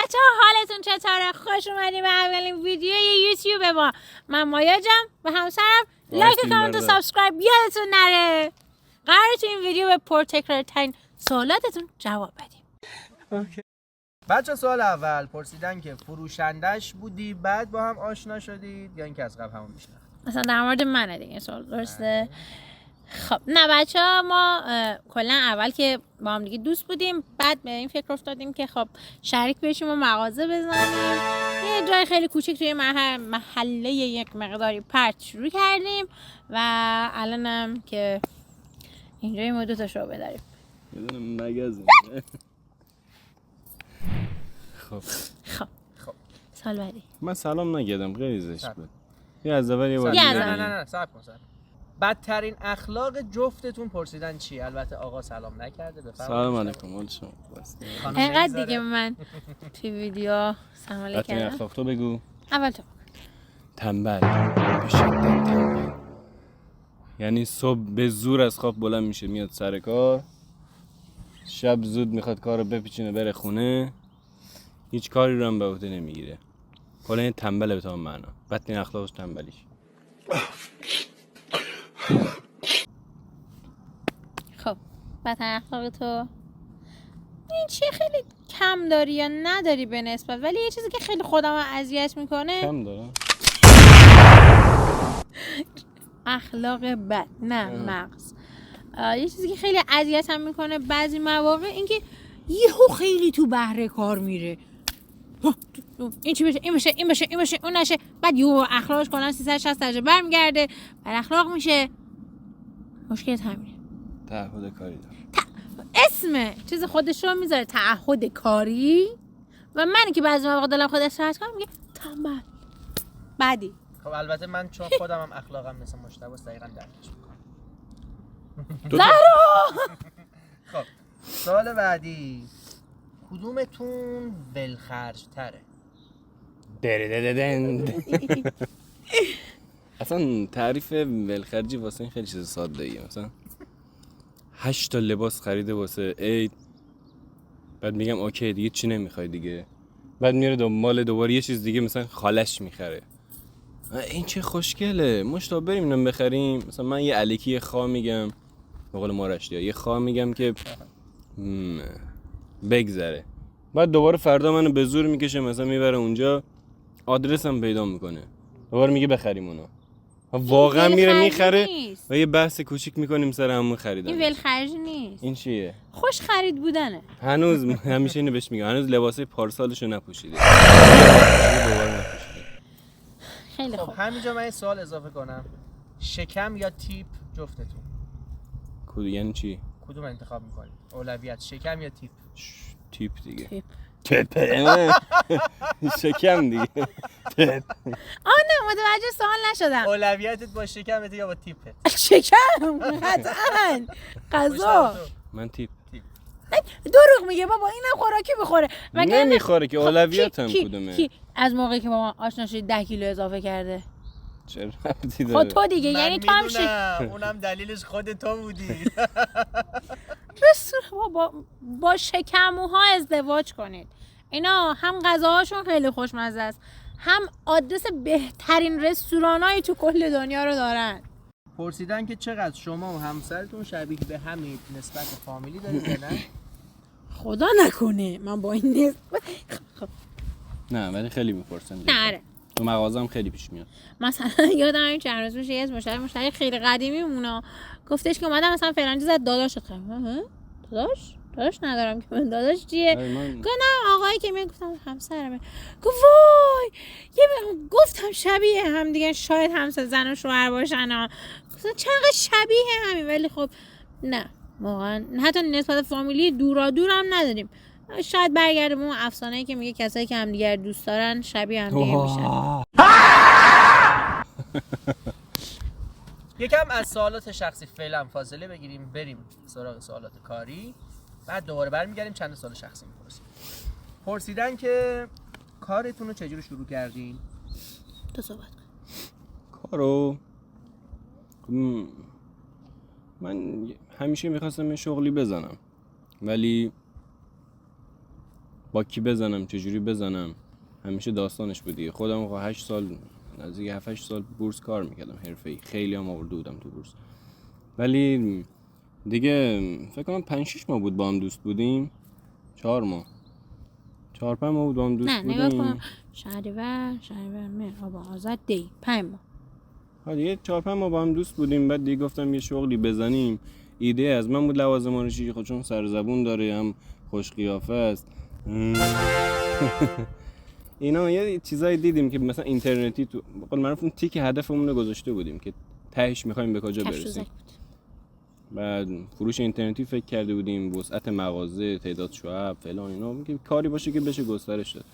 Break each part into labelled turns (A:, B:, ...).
A: بچه ها حالتون چطوره؟ خوش اومدیم به اولین ویدیوی یوتیوب ما. من مایا جان و همسرم لایک و کامنت و سابسکرایب یادتون نره. قراره تو این ویدیو به پرتکرارترین سوالاتتون جواب بدیم.
B: بچه سوال اول پرسیدن که فروشندش بودی بعد با هم آشنا شدید یا اینکه از قبل همون میشناخت؟
A: مثلا در مورد منه دیگه سوال، درسته؟ خب نه بچه ها، ما کلا اول که با هم دیگه دوست بودیم، بعد به این فکر افتادیم که خب شریک بشیم و مغازه بزنیم. یه جای خیلی کوچیک توی محله یک مقداری پرت شروع کردیم و الانم که اینجای ما 2 تا شعبه داریم.
C: یه دونه مگزین. خب
A: سال بعدی
C: من سلام نگیدم، خیلی زشت بود. یه از اول یه بار
B: نه صبر کن. بدترین اخلاق جفتتون پرسیدن چی؟ البته آقا سلام نکرده. بفرمایید.
C: سلام علیکم. حال شما؟
A: اینقدر دیگه من توی ویدیو سلام علیکم
C: بدترین اخلاق تو بگو.
A: اول تو.
C: تنبل، به شدت تنبل. یعنی صبح به زور از خواب بلند میشه میاد سر کار، شب زود میخواد کارو بپیچونه بره خونه، هیچ کاری رو هم به عهده نمیگیره. کلا این تنبله به تمام معنا. بدترین اخلاقش تنبلیش.
A: خب بدترین اخلاق تو این چیه؟ خیلی کم داری یا نداری به نسبت، ولی یه چیزی که خیلی خودم اذیت میکنه.
C: کم دارم
A: اخلاق بد نه مغز. یه چیزی که خیلی اذیتم میکنه بعضی مواقع اینکه یهو خیلی تو بهره کار میره. این چی بشه، این بشه، این بشه، این بشه، اون نشه، بعد یهو اخلاقش کلا 360 درجه برمیگرده، بر اخلاق میشه. مشکلت همینه.
C: تعهد کاری دارم.
A: اسم چیز خودش رو میذاره تعهد کاری و من که بعضی مواقع دلم خود استراحت کنم میگه تنبل بعدی.
B: خب البته من چون خودم هم اخلاقم مثل مجتبی دقیقاً درکش میکنم. خب سوال بعدی، کدومتون ولخرج تره؟
C: اصلا تعریف ولخرجی واسه این خیلی چیز ساده ایه. مثلا 8 تا لباس خریده واسه عید، بعد میگم اوکی دیگه چی نمیخوای دیگه، بعد میره دنبال دوباره یه چیز دیگه مثلا خالش میخره. این چه خوشگله، مشتاق بریم اینو بخریم. مثلا من یه الکی خواه میگم، به قول ما رشتی‌ها یه خواه میگم که بگذره، بعد دوباره فردا منو به زور میکشه مثلا میبره اونجا، آدرسم پیدا میکنه، دوباره میگه بخریم اونو. واقعا میره میخره و یه بحث کوچیک میکنیم سر همون خریدن.
A: این ولخرجی نیست.
C: این چیه؟
A: خوش خرید بودنه.
C: هنوز همیشه اینو بهش میگم، هنوز لباسای پارسالشو نپوشیده.
A: خیلی خوب.
B: خب همینجا من یه سوال اضافه کنم، شکم یا تیپ جفتتون؟
C: کدوم یعنی چی؟
B: کدوم انتخاب میکنید؟ اولویت شکم یا تیپ؟
C: تیپ دیگه.
A: تیپ.
C: شکم دیگه.
A: نه متوجه سوال نشدم.
B: اولویتت با شکمت یا با تیپت؟
A: شکم قطعاً. غذا.
C: من تیپ.
A: دروغ میگه بابا، اینم خوراکی بخوره.
C: نمیخوره که. اولویتم کدومه؟
A: کی از موقعی که با ما آشنا شدی 10 کیلو اضافه کرده؟
C: چرا ربطی داره؟
A: خود تو دیگه، یعنی تو هم
B: اونم دلیلش خود تو بودی.
A: با شکموها ازدواج کنید. اینا هم غذاهاشون خیلی خوشمزه است، هم آدرس بهترین رستورانایی تو کل دنیا رو دارن.
B: پرسیدن که چقدر شما و همسرتون شبیه به همین نسبت فامیلی دارید یا نه؟
A: خدا نکنه من با این نسبت.
C: نه ولی خیلی میپرسن.
A: نه
C: تو مغازم خیلی پیش میاد.
A: مثلا یادم این چند روز میشه یه مشتری خیلی قدیمی مونا گفتش که اومدم مثلا فلان چیز از داداشت خریدم. داداش ندارم که من داداش چیه؟ گفتم آقایی که من گفتم همسرمه. گفت وای گفتم شبیه هم دیگه، شاید همسر زن و شوهر باشن. گفتم چقدر شبیه همین، ولی خب نه واقعا حتی نسبت فامیلی دورا دور هم نداریم. شاید برگرده به اون افسانه‌ای که میگه کسایی که همدیگر دوست دارن شبیه هم دیگه میشن.
B: یکم از سوالات شخصی فعلا فاصله بگیریم، بریم سراغ سوالات کاری، بعد دوباره برمیگردیم چند سوال شخصی میپرسیم. پرسیدن که کارتون رو چجوری شروع کردین؟
A: تو صحبت کن.
C: کارو من همیشه میخواستم یه شغلی بزنم، ولی با کی بزنم، چجوری بزنم، همیشه داستانش بود دیگه. خودم 8 سال نزدیک 7-8 سال بورس کار میکردم حرفه‌ای، خیلی هم آورده بودم تو بورس. ولی دیگه فکر کنم 5-6 ماه بود با هم دوست بودیم، 4 ماه 4-5 ماه بود با هم دوست بودیم.
A: نه نگاه کن، شهریور مهر آبان آذر دی 5 ماه.
C: ها دیگه 4-5 ماه با هم دوست بودیم. بعد دیگه گفتم یه شغلی بزنیم. ایده از من بود لوازم آرایشی، خود چون سر زبون داره هم خوش قیافه است. اینا یه چیزایی دیدیم که مثلا اینترنتی تو بقول معروف اون تیک هدفمون رو گذاشته بودیم که تهش می‌خوایم به کجا برسیم. بعد فروش اینترنتی فکر کرده بودیم، وسعت مغازه، تعداد شعب فلان اینا، که کاری باشه که بشه گسترش داد.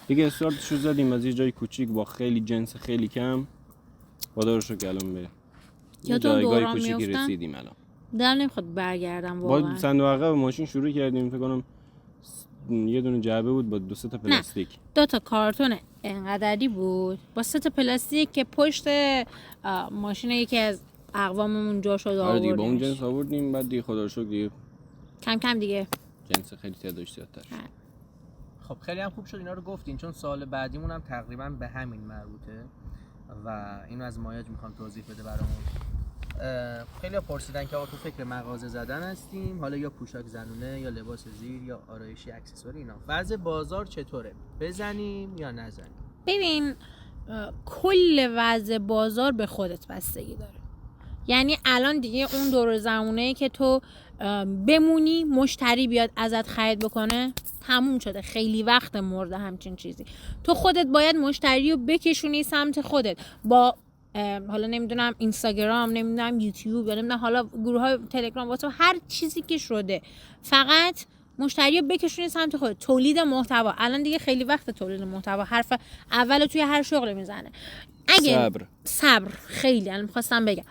C: دیگه استارتشو زدیم از یه جای کوچیک با خیلی جنس خیلی کم. خدا رو شکر الان به یه جایگاه کوچیکی رسیدیم. الان
A: دلم نمیخواد برگردم واقعا.
C: با صندوق عقب ماشین شروع کردیم. فکر کنم یه دونه جعبه بود با 2-3 تا پلاستیک.
A: 2 تا کارتون انقدری بود با 3 تا پلاستیک که پشت ماشین یکی از اقواممون جا شد آوردیم.
C: آره دیگه با اون جنس آوردیم. بعد دیگه خدا رو شکر دیگه
A: کم کم دیگه
C: جنس خیلی تعدادش زیادتر شد.
B: خب خیلی هم خوب شد اینا رو گفتین، چون سال بعدیمون هم تقریبا به همین مربوطه و اینو از مایاج میخوام توضیح بده برامون. خیلی ها پرسیدن که آقا تو فکر مغازه زدن هستیم، حالا یا پوشاک زنونه یا لباس زیر یا آرایشی اکسسوری اینا، وضع بازار چطوره؟ بزنیم یا نزنیم؟
A: ببین کل وضع بازار به خودت بستگی داره. یعنی الان دیگه اون دور زمانه‌ای که تو بمونی مشتری بیاد ازت خرید بکنه تموم شده. خیلی وقت مرده همچین چیزی. تو خودت باید مشتری رو بکشونی سمت خودت با حالا نمیدونم اینستاگرام، نمیدونم یوتیوب، یا نمیدونم حالا گروه های تلگرام، واتساپ، هر چیزی که شده، فقط مشتری رو بکشونی سمت خودت. تولید محتوا الان دیگه خیلی وقت تولید محتوا حرف اول توی هر شغل میزنه. اگه صبر خیلی الان می‌خواستم بگم،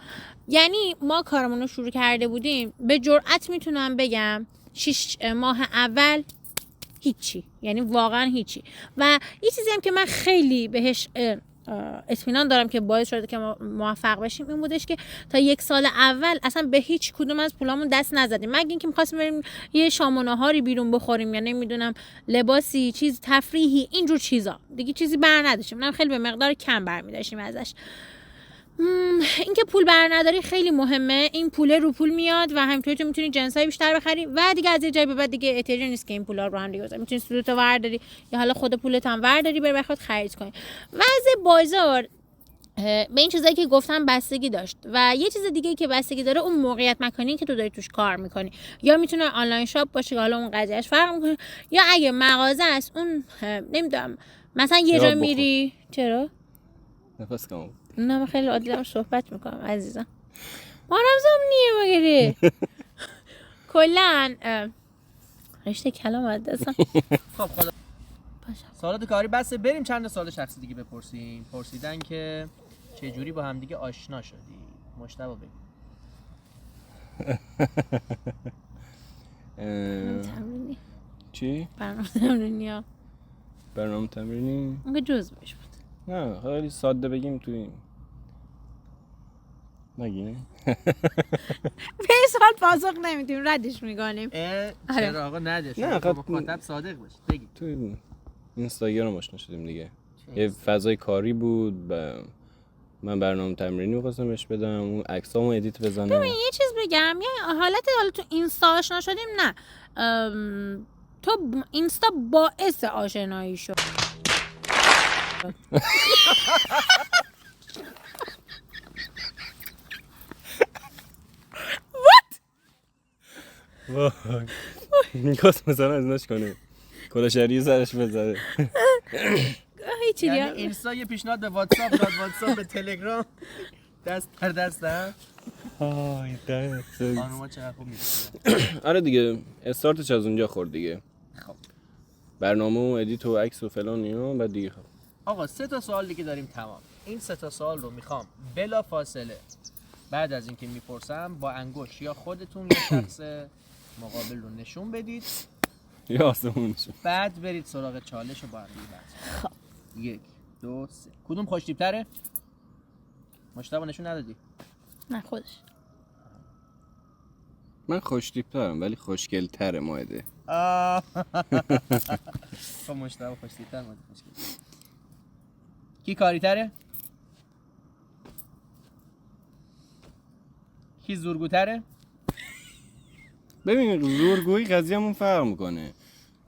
A: یعنی ما کارمون رو شروع کرده بودیم، به جرئت میتونم بگم 6 ماه اول هیچی، یعنی واقعا هیچی. و یه چیزی هم که من خیلی بهش اطمینان دارم که باعث شده که ما موفق بشیم این بودش که تا 1 سال اول اصلا به هیچ کدوم از پولامون دست نزدیم، مگه اینکه می‌خواستیم بریم یه شام و ناهاری بیرون بخوریم یا نمیدونم لباسی، چیز تفریحی، اینجور چیزا. دیگه چیزی بر نداشتیم، منم خیلی به مقدار کم برمی‌داشتیم ازش. اینکه پول بر نداری خیلی مهمه. این پول رو پول میاد و همینطوری تو میتونی جنسای بیشتر بخری و دیگه از یه جای به بعد دیگه احتیاجی نیست که این پولا رو هم دیگه بذاری. میتونی سودتو ورداری یا حالا خود پولت هم ورداری بری بخواد خرید کنی. وضع بازار به این چیزایی که گفتم بستگی داشت و یه چیز دیگه که بستگی داره اون موقعیت مکانی که تو داری توش کار میکنی. یا میتونه آنلاین شاپ باشه که حالا اون قضیهش فرق میکنه، یا اگه مغازه است اون نمیدونم مثلا یه جا میری. چرا؟
C: نفس کم.
A: نه من خیلی عادی دارم صحبت میکنم عزیزم. ما رمزم نیه مگری کلن رشته کلام عدستم.
B: خب خدا سوالات کاری بسه، بریم چند سوال شخصی دیگه بپرسیم. پرسیدن که چه جوری با هم دیگه آشنا شدی؟ مجتبی بگو.
A: تمرینی.
C: چی؟
A: برنامه تمرینی ها.
C: برنامه تمرینی؟
A: اون که جزء بهش بود.
C: نه خیلی ساده بگیم توی نگیم
A: به سوال پاسخ نمیدیم، ردش میکنیم.
B: چرا آقا نده؟
C: نه
B: مخاطب صادق باش. بگید.
C: توی اینستاگرام آشنا شدیم دیگه. یه فضای کاری بود من برنامه تمرینی می‌خواستم بهش بدم، اون عکسامو ادیت بزنم.
A: ببین یه چیز بگم، یه حالت حالا تو اینستا آشنا شدیم، نه تو اینستا باعث آشنایی شد.
C: وای میخواست مثلا ازناش کنه کلاشری سرش بذاره.
A: هیچی
B: یعنی
A: دیگه.
B: اینستا یه پیشنهاد به واتساپ داد، واتساپ به تلگرام، دست در دست هم.
C: آی دست
B: خانوما چقدر خوب می‌کنن.
C: آره دیگه استارتش از اونجا خورد دیگه.
B: خب
C: برنامه و ادیت و عکس و فلان اینا. بعد دیگه خب
B: آقا 3 تا سوال دیگه داریم تمام. این 3 تا سوال رو میخوام بلا فاصله بعد از اینکه میپرسم با انگشت یا خودتون یا شخص مقابل رو نشون بدید
C: یا آسمونشون،
B: بعد برید سراغ چالش رو با هم دیگه. خب 1 2 3 کدوم خوش‌تیپ‌تره؟ مجتبی نشون ندادی؟
A: نه خودش.
C: من خوش‌تیپ‌ترم ولی خوشگل‌تره ماهده.
B: خب مشتاق خوشتیتر مشکل. کی کاری تره؟ کی زورگوتره؟
C: ببین زورگویی قضیه‌مون فرق میکنه.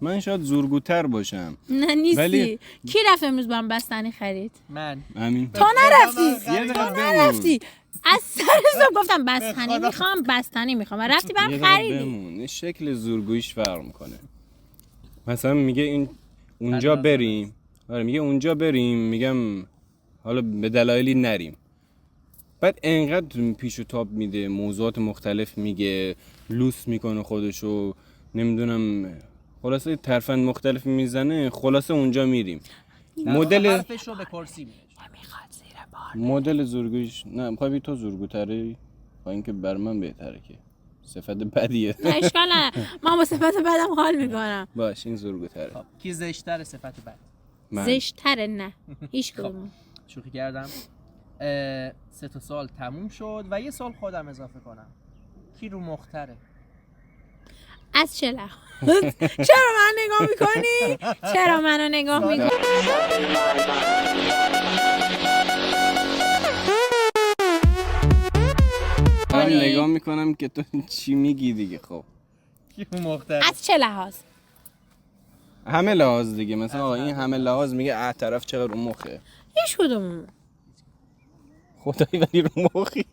C: من شاید زورگوتر باشم.
A: نه نیستی.
C: ولی-
A: کی رفت امروز با هم بستنی خرید؟
B: من.
C: همین.
A: تو نرفتی.
C: یه دقیقه
A: تو
C: بمون.
A: نرفتی. از سر صبح گفتم بستنی میخوام بستنی میخوام و رفتی
C: یه
A: برام
C: دقیقه
A: خریدی.
C: بمون. شکل زورگوییش فرق میکنه. مثلا میگه این اونجا بریم. آره میگه اونجا بریم، میگم حالا به دلایلی نریم. بعد انقدر پیش و تاب میده، موضوعات مختلف میگه، لوس میکنه خودشو، نمیدونم خلاصه ترفند مختلف میزنه، خلاصه اونجا میریم. مدل
B: حرفش رو به کرسی میشه.
A: نمیخواد زیر بار.
C: مدل زورگویش نه میخوای تو زورگوتره با اینکه بر من بهتره که صفت بدیه.
A: نه اشکال نه. من با صفت بدم حال میکنم.
C: باش این زورگوتره.
B: خب کی زشتر صفت بد؟
C: من
A: زشتره نه. هیچ کدوم.
B: شوخی کردم. 3 تا سال تموم شد و یه سال خودم اضافه کنم. کی رو مختره؟
A: از چه لحاظ؟ چرا من نگاه میکنی؟ چرا منو نگاه میکنی؟
C: من نگاه میکنم که تو چی میگی دیگه. خب
B: کی رو مختره؟
A: از چه لحاظ؟
C: همه لحاظ دیگه. مثلا آقا این همه لحاظ میگه طرف چقدر رو مخه.
A: هیچ کدوم.
C: خدایی ولی رو مخی.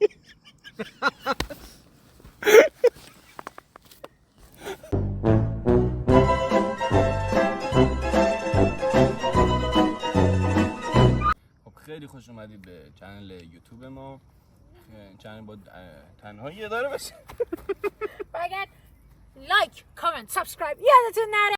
C: خب خیلی خوش اومدید به چنل یوتیوب ما. چنل با تنهایی اداره بشه.
A: باید لایک، کامنت، سابسکرایب یادتون نره.